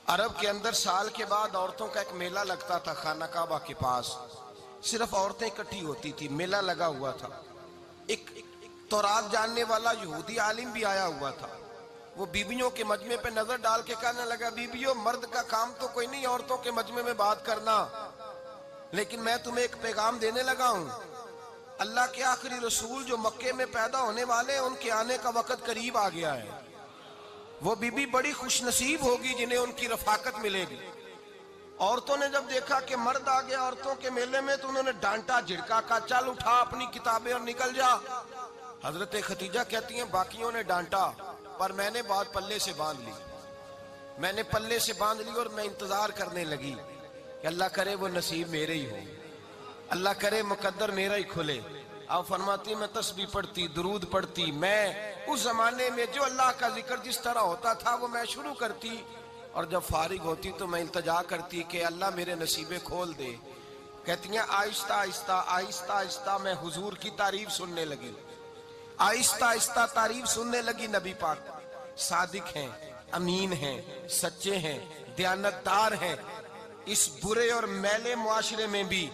عرب کے اندر سال کے بعد عورتوں کا ایک میلہ لگتا تھا خانہ کعبہ کے پاس. صرف عورتیں اکٹھی ہوتی تھی, میلہ لگا ہوا تھا. ایک تورات جاننے والا یہودی عالم بھی آیا ہوا تھا. وہ بیبیوں کے مجمع پہ نظر ڈال کے کہنے لگا, بیبیوں مرد کا کام تو کوئی نہیں عورتوں کے مجمع میں بات کرنا, لیکن میں تمہیں ایک پیغام دینے لگا ہوں. اللہ کے آخری رسول جو مکے میں پیدا ہونے والے ہیں, ان کے آنے کا وقت قریب آ گیا ہے. وہ بیوی بڑی خوش نصیب ہوگی جنہیں ان کی رفاقت ملے گی. عورتوں نے جب دیکھا کہ مرد آ گیا عورتوں کے میلے میں, تو انہوں نے ڈانٹا جھڑکا, کہا چل اٹھا اپنی کتابیں اور نکل جا. حضرت خدیجہ کہتی ہیں باقیوں نے ڈانٹا, پر میں نے بات پلے سے باندھ لی. میں نے پلے سے باندھ لی اور میں انتظار کرنے لگی کہ اللہ کرے وہ نصیب میرے ہی ہو, اللہ کرے مقدر میرا ہی کھلے. آپ فرماتی میں تسبیح پڑھتی, درود پڑھتی. میں اس زمانے میں جو اللہ کا ذکر جس طرح ہوتا تھا وہ میں شروع کرتی, اور جب فارغ ہوتی تو میں التجا کرتی کہ اللہ میرے نصیبے کھول دے. کہتی ہیں آہستہ آہستہ آہستہ آہستہ میں حضور کی تعریف سننے لگی. آہستہ آہستہ تعریف سننے لگی. نبی پاک صادق ہیں, امین ہیں, سچے ہیں, دیانتدار ہیں. اس برے اور میلے معاشرے میں بھی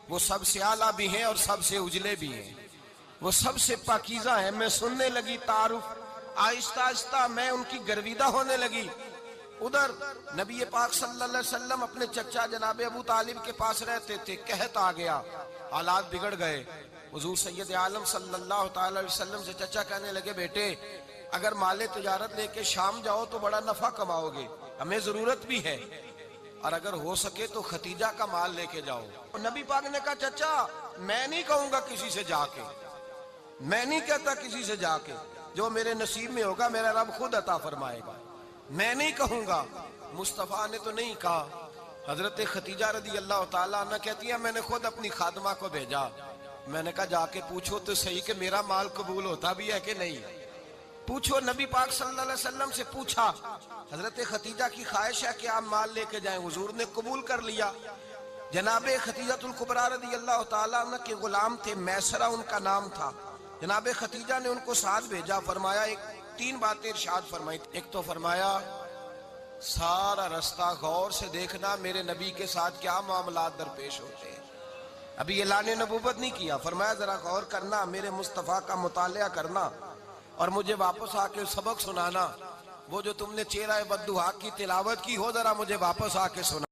وہ سب سے اعلیٰ بھی ہیں اور سب سے اجلے بھی ہیں, وہ سب سے پاکیزہ ہیں. میں سننے لگی تعارف, آہستہ آہستہ میں ان کی گرویدہ ہونے لگی. ادھر نبی پاک صلی اللہ علیہ وسلم اپنے چچا جناب ابو طالب کے پاس رہتے تھے. قحط آ گیا, حالات بگڑ گئے. حضور سید عالم صلی اللہ تعالی علیہ وسلم سے چچا کہنے لگے, بیٹے اگر مال تجارت لے کے شام جاؤ تو بڑا نفع کماؤ گے, ہمیں ضرورت بھی ہے, اور اگر ہو سکے تو ختیجہ کا مال لے کے جاؤ. اور نبی پاک نے کہا چچا میں نہیں کہوں گا کسی سے جا کے, میں نہیں کہتا کسی سے جا کے, جو میرے نصیب میں ہوگا میرا رب خود عطا فرمائے گا, میں نہیں کہوں گا. مصطفیٰ نے تو نہیں کہا. حضرت ختیجہ رضی اللہ تعالیٰ عنہ کہتی ہیں میں نے خود اپنی خادمہ کو بھیجا. میں نے کہا جا کے پوچھو تو صحیح کہ میرا مال قبول ہوتا بھی ہے کہ نہیں, پوچھو. نبی پاک صلی اللہ علیہ وسلم سے پوچھا. حضرت ختیجہ کی خواہش ہے کہ آپ مال لے کے جائیں. حضور نے قبول کر لیا. جناب ختیجۃ الکبریٰ رضی اللہ تعالیٰ عنہ کے غلام تھے, میسرہ ان کا نام تھا. جناب ختیجہ نے ان کو ساتھ بھیجا. فرمایا تین باتیں ارشاد فرمائی. ایک تو فرمایا سارا رستہ غور سے دیکھنا میرے نبی کے ساتھ کیا معاملات درپیش ہوتے ہیں. ابھی اعلان نبوت نہیں کیا, فرمایا ذرا غور کرنا, میرے مصطفیٰ کا مطالعہ کرنا, اور مجھے واپس آ کے سبق سنانا. وہ جو تم نے چہرہ بددعا کی تلاوت کی ہو ذرا مجھے واپس آ کے سنا.